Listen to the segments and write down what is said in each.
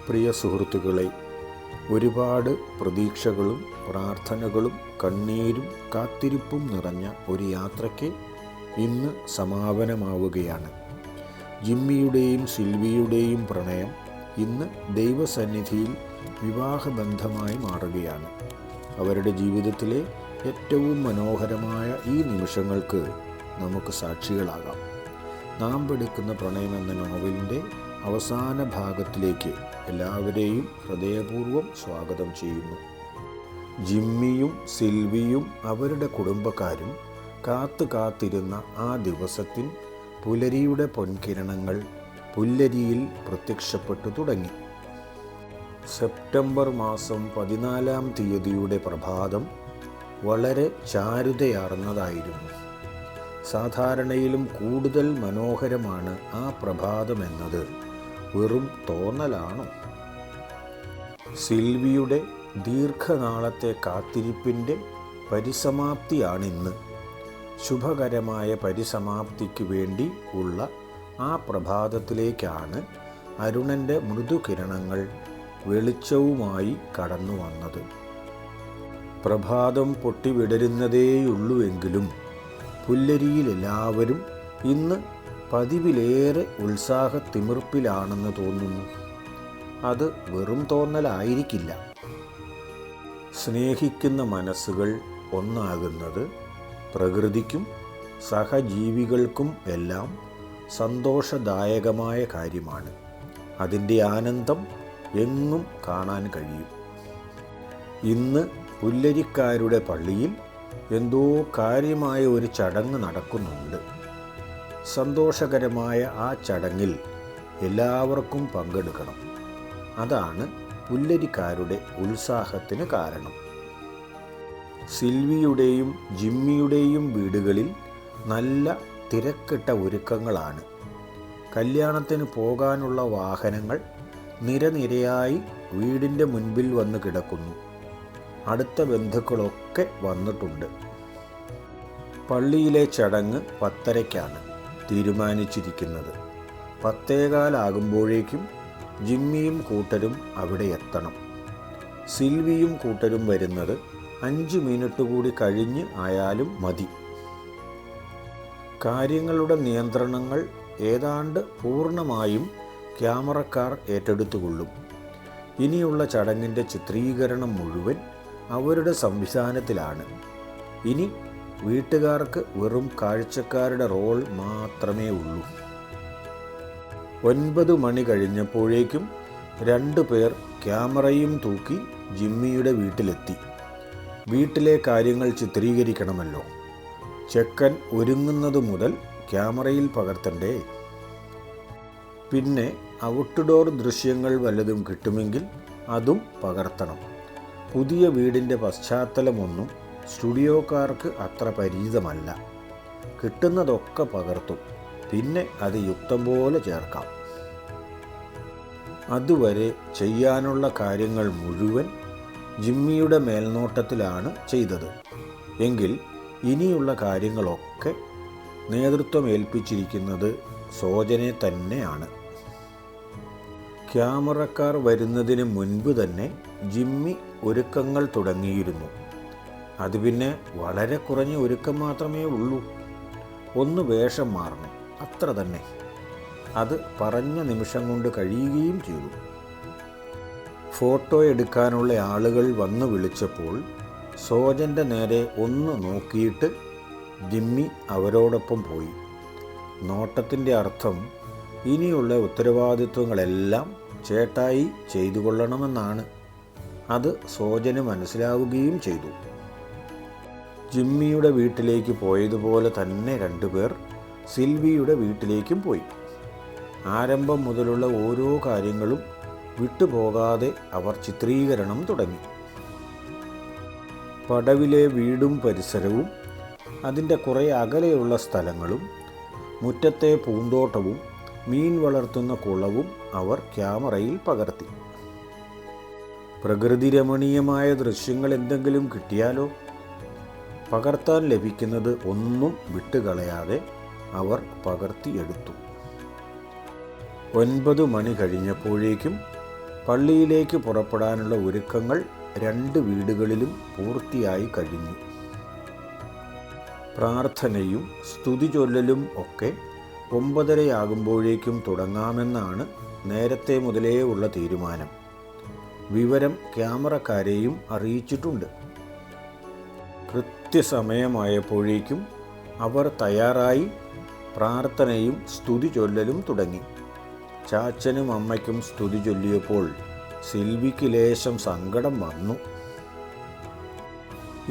പ്രിയ സുഹൃത്തുക്കളെ, ഒരുപാട് പ്രതീക്ഷകളും പ്രാർത്ഥനകളും കണ്ണീരും കാത്തിരിപ്പും നിറഞ്ഞ ഒരു യാത്രയ്ക്ക് ഇന്ന് സമാപനമാവുകയാണ്. ജിമ്മിയുടെയും സിൽവിയുടെയും പ്രണയം ഇന്ന് ദൈവസന്നിധിയിൽ വിവാഹബന്ധമായി മാറുകയാണ്. അവരുടെ ജീവിതത്തിലെ ഏറ്റവും മനോഹരമായ ഈ നിമിഷങ്ങൾക്ക് നമുക്ക് സാക്ഷികളാകാം. നാം വെടുക്കുന്ന പ്രണയം എന്ന നോവലിൻ്റെ അവസാന ഭാഗത്തിലേക്ക് എല്ലാവരെയും ഹൃദയപൂർവ്വം സ്വാഗതം ചെയ്യുന്നു. ജിമ്മിയും സിൽവിയും അവരുടെ കുടുംബക്കാരും കാത്തിരുന്ന ആ ദിവസത്തിൽ പുലരിയുടെ പൊൻകിരണങ്ങൾ പുല്ലരിയിൽ പ്രത്യക്ഷപ്പെട്ടു തുടങ്ങി. സെപ്റ്റംബർ മാസം 14-ാം തീയതിയുടെ പ്രഭാതം വളരെ ചാരുതയാർന്നതായിരുന്നു. സാധാരണയിലും കൂടുതൽ മനോഹരമാണ് ആ പ്രഭാതമെന്നത് വെറും തോന്നലാണോ? സിൽവിയുടെ ദീർഘനാളത്തെ കാത്തിരിപ്പിൻ്റെ പരിസമാപ്തിയാണിന്ന്. ശുഭകരമായ പരിസമാപ്തിക്ക് വേണ്ടി ഉള്ള ആ പ്രഭാതത്തിലേക്കാണ് അരുണൻ്റെ മൃദുകിരണങ്ങൾ വെളിച്ചവുമായി കടന്നു വന്നത്. പ്രഭാതം പൊട്ടിവിടരുന്നതേയുള്ളൂവെങ്കിലും പുല്ലരിയിൽ എല്ലാവരും ഇന്ന് പതിവിലേറെ ഉത്സാഹത്തിമിർപ്പിലാണെന്ന് തോന്നുന്നു. അത് വെറും തോന്നലായിരിക്കില്ല. സ്നേഹിക്കുന്ന മനസ്സുകൾ ഒന്നാകുന്നത് പ്രകൃതിക്കും സഹജീവികൾക്കും എല്ലാം സന്തോഷദായകമായ കാര്യമാണ്. അതിൻ്റെ ആനന്ദം എങ്ങും കാണാൻ കഴിയും. ഇന്ന് പുല്ലരിക്കാരുടെ പള്ളിയിൽ എന്തോ കാര്യമായ ഒരു ചടങ്ങ് നടക്കുന്നുണ്ട്. സന്തോഷകരമായ ആ ചടങ്ങിൽ എല്ലാവർക്കും പങ്കെടുക്കണം. അതാണ് പുല്ലരിക്കാരുടെ ഉത്സാഹത്തിന് കാരണം. സിൽവിയുടെയും ജിമ്മിയുടെയും വീടുകളിൽ നല്ല തിരക്കിട്ട ഒരുക്കങ്ങളാണ്. കല്യാണത്തിന് പോകാനുള്ള വാഹനങ്ങൾ നിരനിരയായി വീടിൻ്റെ മുൻപിൽ വന്ന് കിടക്കുന്നു. അടുത്ത ബന്ധുക്കളൊക്കെ വന്നിട്ടുണ്ട്. പള്ളിയിലെ ചടങ്ങ് 10:30-ക്കാണ് തീരുമാനിച്ചിരിക്കുന്നത്. 10:15 ജിമ്മിയും കൂട്ടരും അവിടെ എത്തണം. സിൽവിയും കൂട്ടരും വരുന്നത് 5 മിനിറ്റ് കൂടി കഴിഞ്ഞ് ആയാലും മതി. കാര്യങ്ങളുടെ നിയന്ത്രണങ്ങൾ ഏതാണ്ട് പൂർണ്ണമായും ക്യാമറക്കാർ ഏറ്റെടുത്തുകൊള്ളും. ഇനിയുള്ള ചടങ്ങിൻ്റെ ചിത്രീകരണം മുഴുവൻ അവരുടെ സംവിധാനത്തിലാണ്. ഇനി വീട്ടുകാർക്ക് വെറും കാഴ്ചക്കാരുടെ റോൾ മാത്രമേ ഉള്ളൂ. 9 മണി കഴിഞ്ഞപ്പോഴേക്കും 2 പേർ ക്യാമറയും തൂക്കി ജിമ്മിയുടെ വീട്ടിലെത്തി. വീട്ടിലെ കാര്യങ്ങൾ ചിത്രീകരിക്കണമല്ലോ. ചെക്കൻ ഒരുങ്ങുന്നത് മുതൽ ക്യാമറയിൽ പകർത്തണ്ടേ. പിന്നെ ഔട്ട്ഡോർ ദൃശ്യങ്ങൾ വല്ലതും കിട്ടുമെങ്കിൽ അതും പകർത്തണം. പുതിയ വീടിൻ്റെ പശ്ചാത്തലമൊന്നും സ്റ്റുഡിയോക്കാർക്ക് അത്ര പരിചിതമല്ല. കിട്ടുന്നതൊക്കെ പകർത്തും. പിന്നെ അത് യുക്തം പോലെ ചേർക്കാം. അതുവരെ ചെയ്യാനുള്ള കാര്യങ്ങൾ മുഴുവൻ ജിമ്മിയുടെ മേൽനോട്ടത്തിലാണ് ചെയ്തത്. എങ്കിൽ ഇനിയുള്ള കാര്യങ്ങളൊക്കെ നേതൃത്വം ഏൽപ്പിച്ചിരിക്കുന്നത് സോജനെ തന്നെയാണ്. ക്യാമറക്കാർ വരുന്നതിന് മുൻപ് തന്നെ ജിമ്മി ഒരുക്കങ്ങൾ തുടങ്ങിയിരുന്നു. അത് പിന്നെ വളരെ കുറഞ്ഞ ഒരുക്കം മാത്രമേ ഉള്ളൂ. ഒന്ന് വേഷം മാറണം, അത്ര തന്നെ. അത് പറഞ്ഞ നിമിഷം കൊണ്ട് കഴിയുകയും ചെയ്തു. ഫോട്ടോ എടുക്കാനുള്ള ആളുകൾ വന്നു വിളിച്ചപ്പോൾ സോജൻ്റെ നേരെ ഒന്ന് നോക്കിയിട്ട് ജിമ്മി അവരോടൊപ്പം പോയി. നോട്ടത്തിൻ്റെ അർത്ഥം ഇനിയുള്ള ഉത്തരവാദിത്വങ്ങളെല്ലാം ചേട്ടായി ചെയ്തു കൊള്ളണമെന്നാണ്. അത് സോജന് മനസ്സിലാവുകയും ചെയ്തു. ജിമ്മിയുടെ വീട്ടിലേക്ക് പോയതുപോലെ തന്നെ 2 പേർ സിൽവിയുടെ വീട്ടിലേക്കും പോയി. ആരംഭം മുതലുള്ള ഓരോ കാര്യങ്ങളും വിട്ടുപോകാതെ അവർ ചിത്രീകരണം തുടങ്ങി. പടവിലെ വീടും പരിസരവും അതിൻ്റെ കുറേ അകലെയുള്ള സ്ഥലങ്ങളും മുറ്റത്തെ പൂന്തോട്ടവും മീൻ വളർത്തുന്ന കുളവും അവർ ക്യാമറയിൽ പകർത്തി. പ്രകൃതിരമണീയമായ ദൃശ്യങ്ങൾ എന്തെങ്കിലും കിട്ടിയാലോ? പകർത്താൻ ലഭിക്കുന്നത് ഒന്നും വിട്ടുകളയാതെ അവർ പകർത്തിയെടുത്തു. 9 മണി കഴിഞ്ഞപ്പോഴേക്കും പള്ളിയിലേക്ക് പുറപ്പെടാനുള്ള ഒരുക്കങ്ങൾ 2 വീടുകളിലും പൂർത്തിയായി കഴിഞ്ഞു. പ്രാർത്ഥനയും സ്തുതി ചൊല്ലലും ഒക്കെ 9:30 തുടങ്ങാമെന്നാണ് നേരത്തെ മുതലേ ഉള്ള തീരുമാനം. വിവരം ക്യാമറക്കാരെയും അറിയിച്ചിട്ടുണ്ട്. കൃത്യസമയമായപ്പോഴേക്കും അവർ തയ്യാറായി പ്രാർത്ഥനയും സ്തുതി ചൊല്ലലും തുടങ്ങി. ചാച്ചനും അമ്മയ്ക്കും സ്തുതി ചൊല്ലിയപ്പോൾ സിൽവിക്ക് ലേശം സങ്കടം വന്നു.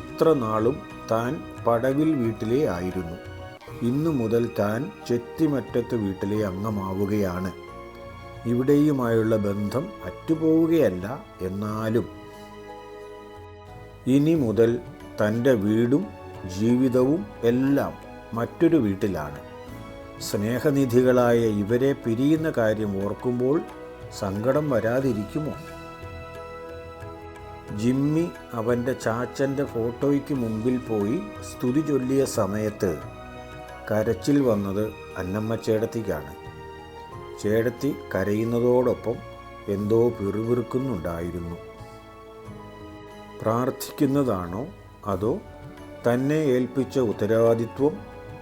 ഇത്ര നാളും താൻ പടവിൽ വീട്ടിലേ ആയിരുന്നു. ഇന്നു മുതൽ താൻ ചെത്തിമറ്റത്ത് വീട്ടിലെ അംഗമാവുകയാണ്. ഇവിടെയുമായുള്ള ബന്ധം അറ്റുപോവുകയല്ല, എന്നാലും ഇനി മുതൽ തൻ്റെ വീടും ജീവിതവും എല്ലാം മറ്റൊരു വീട്ടിലാണ്. സ്നേഹനിധികളായ ഇവരെ പിരിയുന്ന കാര്യം ഓർക്കുമ്പോൾ സങ്കടം വരാതിരിക്കുമോ? ജിമ്മി അവൻ്റെ ചാച്ചൻ്റെ ഫോട്ടോയ്ക്ക് മുമ്പിൽ പോയി സ്തുതി ചൊല്ലിയ സമയത്ത് കരച്ചിൽ വന്നത് അന്നമ്മ ചേടത്തിക്കാണ്. ചേടത്തി കരയുന്നതോടൊപ്പം എന്തോ പിറുപിറുക്കുന്നുണ്ടായിരുന്നു. പ്രാർത്ഥിക്കുന്നതാണോ അതോ തന്നെ ഏൽപ്പിച്ച ഉത്തരവാദിത്വം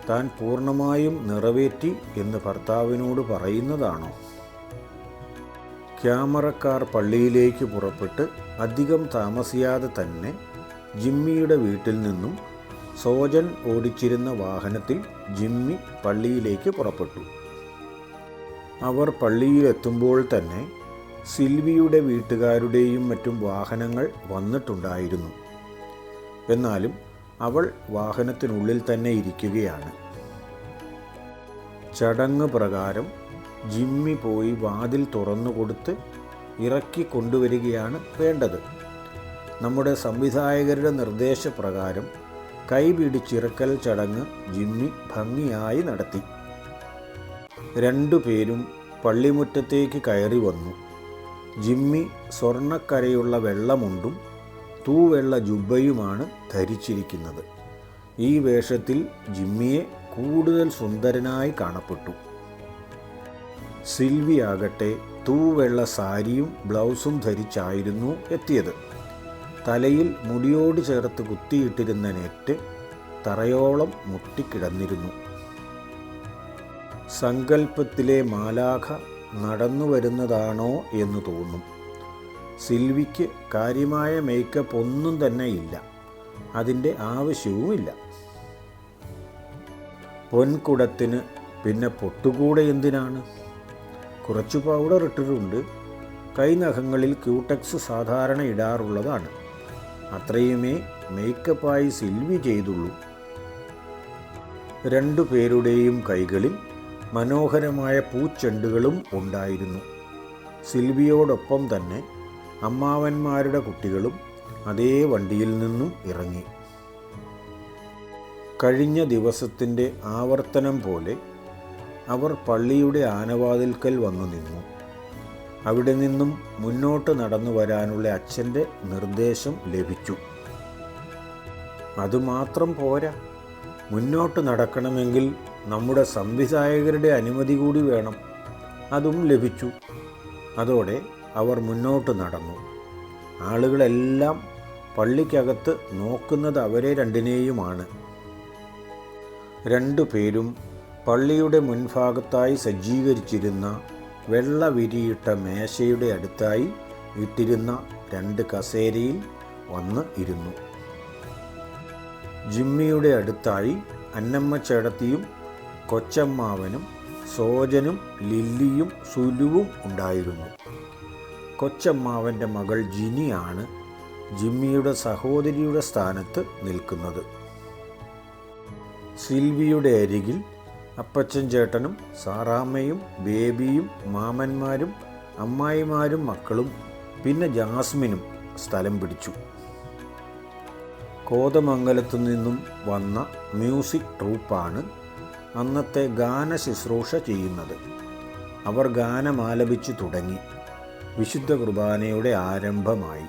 താൻ പൂർണ്ണമായും നിറവേറ്റി എന്ന് ഭർത്താവിനോട് പറയുന്നതാണോ? ക്യാമറക്കാർ പള്ളിയിലേക്ക് പുറപ്പെട്ട് അധികം താമസിയാതെ തന്നെ ജിമ്മിയുടെ വീട്ടിൽ നിന്നും സോജൻ ഓടിച്ചിരുന്ന വാഹനത്തിൽ ജിമ്മി പള്ളിയിലേക്ക് പുറപ്പെട്ടു. അവർ പള്ളിയിലെത്തുമ്പോൾ തന്നെ സിൽവിയുടെ വീട്ടുകാരുടെയും മറ്റും വാഹനങ്ങൾ വന്നിട്ടുണ്ടായിരുന്നു. എന്നാലും അവൾ വാഹനത്തിനുള്ളിൽ തന്നെ ഇരിക്കുകയാണ്. ചടങ്ങ് പ്രകാരം ജിമ്മി പോയി വാതിൽ തുറന്നുകൊടുത്ത് ഇറക്കി കൊണ്ടുവരികയാണ് വേണ്ടത്. നമ്മുടെ സംവിധായകരുടെ നിർദ്ദേശപ്രകാരം കൈപിടിച്ചിറക്കൽ ചടങ്ങ് ജിമ്മി ഭംഗിയായി നടത്തി. 2 പേരും പള്ളിമുറ്റത്തേക്ക് കയറി വന്നു. ജിമ്മി സ്വർണ്ണക്കരയുള്ള വെള്ളമുണ്ടും തൂവെള്ള ജുബ്ബയുമാണ് ധരിച്ചിരിക്കുന്നത്. ഈ വേഷത്തിൽ ജിമ്മിയെ കൂടുതൽ സുന്ദരനായി കാണപ്പെട്ടു. സിൽവിയാകട്ടെ തൂവെള്ള സാരിയും ബ്ലൗസും ധരിച്ചായിരുന്നു എത്തിയത്. തലയിൽ മുടിയോട് ചേർത്ത് കുത്തിയിട്ടിരുന്ന നെറ്റ് തറയോളം മുട്ടിക്കിടന്നിരുന്നു. സങ്കല്പത്തിലെ മാലാഖ നടന്നു വരുന്നതാണോ എന്ന് തോന്നും. സിൽവിക്ക് കാര്യമായ മേക്കപ്പ് ഒന്നും തന്നെ ഇല്ല. അതിൻ്റെ ആവശ്യവുമില്ല. പൊൻകുടത്തിന് പിന്നെ പൊട്ടുകൂടെ എന്തിനാണ്? കുറച്ച് പൗഡർ ഇട്ടിട്ടുണ്ട്. കൈനഖങ്ങളിൽ ക്യൂടെക്സ് സാധാരണ ഇടാറുള്ളതാണ്. അത്രയുമേ മേക്കപ്പായി സിൽവി ചെയ്തുള്ളൂ. 2 പേരുടെയും കൈകളിൽ മനോഹരമായ പൂച്ചെണ്ടുകളും ഉണ്ടായിരുന്നു. സിൽവിയോടൊപ്പം തന്നെ അമ്മാവന്മാരുടെ കുട്ടികളും അതേ വണ്ടിയിൽ നിന്നും ഇറങ്ങി. കഴിഞ്ഞ ദിവസത്തിൻ്റെ ആവർത്തനം പോലെ അവർ പള്ളിയുടെ ആനവാതിൽക്കൽ വന്നു നിന്നു. അവിടെ നിന്നും മുന്നോട്ട് നടന്നു വരാനുള്ള അച്ഛൻ്റെ നിർദ്ദേശം ലഭിച്ചു. അതുമാത്രം പോരാ, മുന്നോട്ട് നടക്കണമെങ്കിൽ നമ്മുടെ സംവിധായകരുടെ അനുമതി കൂടി വേണം. അതും ലഭിച്ചു. അതോടെ അവർ മുന്നോട്ട് നടന്നു. ആളുകളെല്ലാം പള്ളിക്കകത്ത് നോക്കുന്നത് അവരെ രണ്ടിനെയുമാണ്. 2 പേരും പള്ളിയുടെ മുൻഭാഗത്തായി സജ്ജീകരിച്ചിരുന്ന വെള്ള വിരിയിട്ട മേശയുടെ അടുത്തായി ഇട്ടിരുന്ന 2 കസേരയിൽ വന്ന് ഇരുന്നു. ജിമ്മിയുടെ അടുത്തായി അന്നമ്മ ചേടത്തിയും കൊച്ചമ്മാവനും സോജനും ലില്ലിയും സുലുവും ഉണ്ടായിരുന്നു. കൊച്ചമ്മാവൻ്റെ മകൾ ജിനിയാണ് ജിമ്മിയുടെ സഹോദരിയുടെ സ്ഥാനത്ത് നിൽക്കുന്നത്. സിൽവിയുടെ അരികിൽ അപ്പച്ചൻ ചേട്ടനും സാറാമ്മയും ബേബിയും മാമന്മാരും അമ്മായിമാരും മക്കളും പിന്നെ ജാസ്മിനും സ്ഥലം പിടിച്ചു. കോതമംഗലത്തു നിന്നും വന്ന മ്യൂസിക് ട്രൂപ്പാണ് അന്നത്തെ ഗാന ശുശ്രൂഷ ചെയ്യുന്നത്. അവർ ഗാനമാലപിച്ചു തുടങ്ങി. വിശുദ്ധ കുർബാനയുടെ ആരംഭമായി.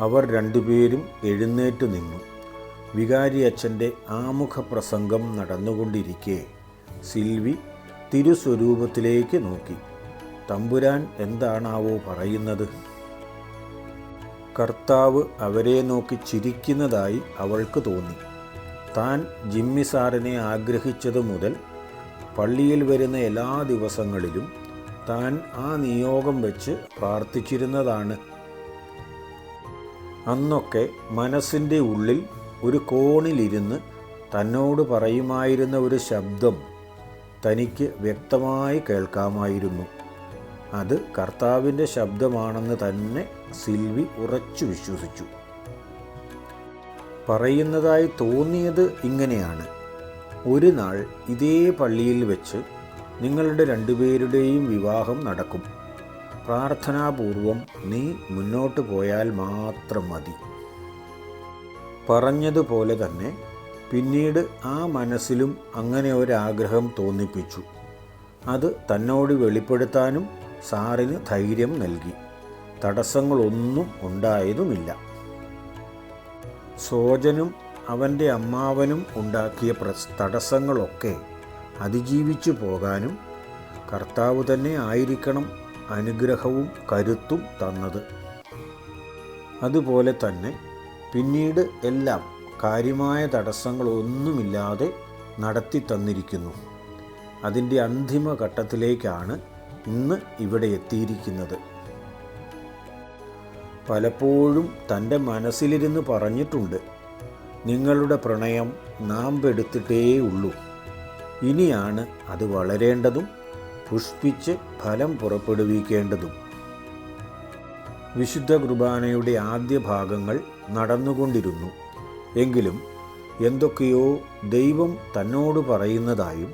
അവർ 2 പേരും എഴുന്നേറ്റ് നിന്നു. വികാരി അച്ഛൻ്റെ ആമുഖ പ്രസംഗം നടന്നുകൊണ്ടിരിക്കെ സിൽവി തിരുസ്വരൂപത്തിലേക്ക് നോക്കി. തമ്പുരാൻ എന്താണാവോ പറയുന്നത്? കർത്താവ് അവരെ നോക്കി ചിരിക്കുന്നതായി അവൾക്ക് തോന്നി. താൻ ജിമ്മി സാറിനെ ആഗ്രഹിച്ചതു മുതൽ പള്ളിയിൽ വരുന്ന എല്ലാ ദിവസങ്ങളിലും താൻ ആ നിയോഗം വെച്ച് പ്രാർത്ഥിച്ചിരുന്നതാണ്. അന്നൊക്കെ മനസ്സിൻ്റെ ഉള്ളിൽ ഒരു കോണിലിരുന്ന് തന്നോട് പറയുമായിരുന്ന ഒരു ശബ്ദം തനിക്ക് വ്യക്തമായി കേൾക്കാമായിരുന്നു. അത് കർത്താവിൻ്റെ ശബ്ദമാണെന്ന് തന്നെ സിൽവി ഉറച്ചു വിശ്വസിച്ചു. പറയുന്നതായി തോന്നിയത് ഇങ്ങനെയാണ്: ഒരു നാൾ ഇതേ പള്ളിയിൽ വെച്ച് നിങ്ങളുടെ രണ്ടുപേരുടെയും വിവാഹം നടക്കും. പ്രാർത്ഥനാപൂർവം നീ മുന്നോട്ട് പോയാൽ മാത്രം മതി. പറഞ്ഞതുപോലെ തന്നെ പിന്നീട് ആ മനസ്സിലും അങ്ങനെ ഒരാഗ്രഹം തോന്നിപ്പിച്ചു. അത് തന്നോട് വെളിപ്പെടുത്താനും സാറിന് ധൈര്യം നൽകി. തടസ്സങ്ങളൊന്നും ഉണ്ടായതുമില്ല. സോജനും അവൻ്റെ അമ്മാവനും ഉണ്ടാക്കിയ തടസ്സങ്ങളൊക്കെ അതിജീവിച്ചു പോകാനും കർത്താവ് തന്നെ ആയിരിക്കണം അനുഗ്രഹവും കരുത്തും തന്നത്. അതുപോലെ തന്നെ പിന്നീട് എല്ലാം കാര്യമായ തടസ്സങ്ങളൊന്നുമില്ലാതെ നടത്തി തന്നിരിക്കുന്നു. അതിൻ്റെ അന്തിമ ഘട്ടത്തിലേക്കാണ് ഇന്ന് ഇവിടെ എത്തിയിരിക്കുന്നത്. പലപ്പോഴും തൻ്റെ മനസ്സിലിരുന്ന് പറഞ്ഞിട്ടുണ്ട്, നിങ്ങളുടെ പ്രണയം നാമ്പെടുത്തിട്ടേ ഉള്ളൂ. ഇനിയാണ് അത് വളരേണ്ടതും പുഷ്പിച്ച് ഫലം പുറപ്പെടുവിക്കേണ്ടതും. വിശുദ്ധ കുർബാനയുടെ ആദ്യ ഭാഗങ്ങൾ നടന്നുകൊണ്ടിരുന്നു. എങ്കിലും എന്തൊക്കെയോ ദൈവം തന്നോട് പറയുന്നതായും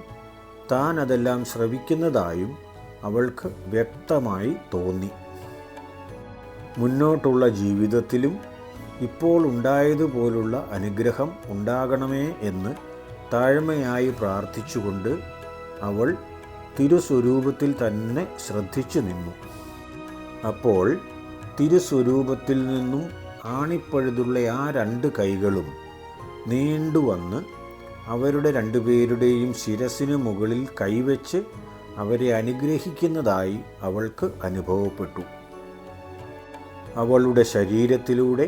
താൻ അതെല്ലാം ശ്രവിക്കുന്നതായും അവൾക്ക് വ്യക്തമായി തോന്നി. മുന്നോട്ടുള്ള ജീവിതത്തിലും ഇപ്പോൾ ഉണ്ടായതുപോലുള്ള അനുഗ്രഹം ഉണ്ടാകണമേ എന്ന് താഴ്മയായി പ്രാർത്ഥിച്ചുകൊണ്ട് അവൾ തിരുസ്വരൂപത്തിൽ തന്നെ ശ്രദ്ധിച്ചു നിന്നു. അപ്പോൾ തിരുസ്വരൂപത്തിൽ നിന്നും ആണിപ്പഴുതുള്ള ആ രണ്ട് കൈകളും നീണ്ടുവന്ന് അവരുടെ രണ്ടുപേരുടെയും ശിരസിനു മുകളിൽ കൈവച്ച് അവരെ അനുഗ്രഹിക്കുന്നതായി അവൾക്ക് അനുഭവപ്പെട്ടു. അവളുടെ ശരീരത്തിലൂടെ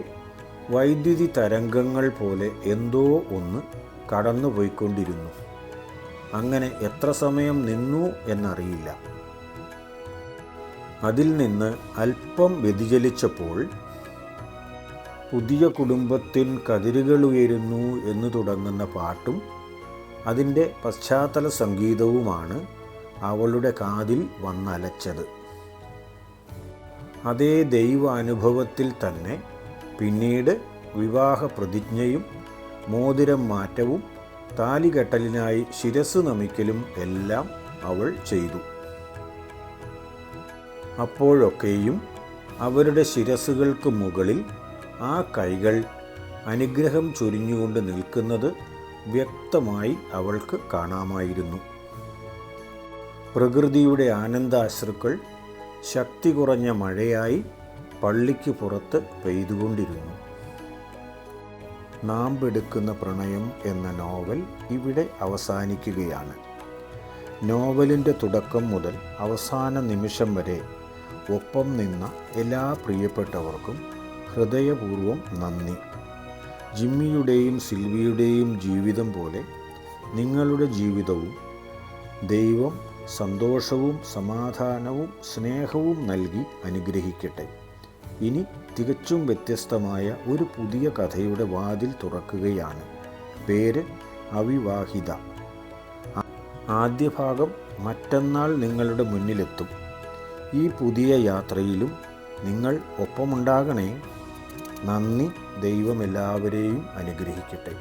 വൈദ്യുതി തരംഗങ്ങൾ പോലെ എന്തോ ഒന്ന് കടന്നുപോയിക്കൊണ്ടിരുന്നു. അങ്ങനെ എത്ര സമയം നിന്നു എന്നറിയില്ല. അതിൽ നിന്ന് അല്പം വ്യതിചലിച്ചപ്പോൾ പുതിയ കുടുംബത്തിൻ കതിരുകളുയരുന്നു എന്ന് തുടങ്ങുന്ന പാട്ടും അതിൻ്റെ പശ്ചാത്തല സംഗീതവുമാണ് അവളുടെ കാതിൽ വന്നലച്ചത്. അതേ ദൈവ അനുഭവത്തിൽ തന്നെ പിന്നീട് വിവാഹ പ്രതിജ്ഞയും മോതിരം മാറ്റവും താലികെട്ടലിനായി ശിരസ് നമിക്കലും എല്ലാം അവൾ ചെയ്തു. അപ്പോഴൊക്കെയും അവരുടെ ശിരസുകൾക്ക് മുകളിൽ ആ കൈകൾ അനുഗ്രഹം ചൊരിഞ്ഞുകൊണ്ട് നിൽക്കുന്നത് വ്യക്തമായി അവൾക്ക് കാണാമായിരുന്നു. പ്രകൃതിയുടെ ആനന്ദാശ്രുക്കൾ ശക്തി കുറഞ്ഞ മഴയായി പള്ളിക്ക് പുറത്ത് പെയ്തുകൊണ്ടിരുന്നു. നാമ്പെടുക്കുന്ന പ്രണയം എന്ന നോവൽ ഇവിടെ അവസാനിക്കുകയാണ്. നോവലിൻ്റെ തുടക്കം മുതൽ അവസാന നിമിഷം വരെ ഒപ്പം നിന്ന എല്ലാ പ്രിയപ്പെട്ടവർക്കും ഹൃദയപൂർവ്വം നന്ദി. ജിമ്മിയുടെയും സിൽവിയുടെയും ജീവിതം പോലെ നിങ്ങളുടെ ജീവിതവും ദൈവം സന്തോഷവും സമാധാനവും സ്നേഹവും നൽകി അനുഗ്രഹിക്കട്ടെ. ഇനി തികച്ചും വ്യത്യസ്തമായ ഒരു പുതിയ കഥയുടെ വാതിൽ തുറക്കുകയാണ്. പേര് അവിവാഹിത. ആദ്യ ഭാഗം മറ്റന്നാൾ നിങ്ങളുടെ മുന്നിലെത്തും. ഈ പുതിയ യാത്രയിലും നിങ്ങൾ ഒപ്പമുണ്ടാകണേ. നന്ദി. ദൈവം എല്ലാവരെയും അനുഗ്രഹിക്കട്ടെ.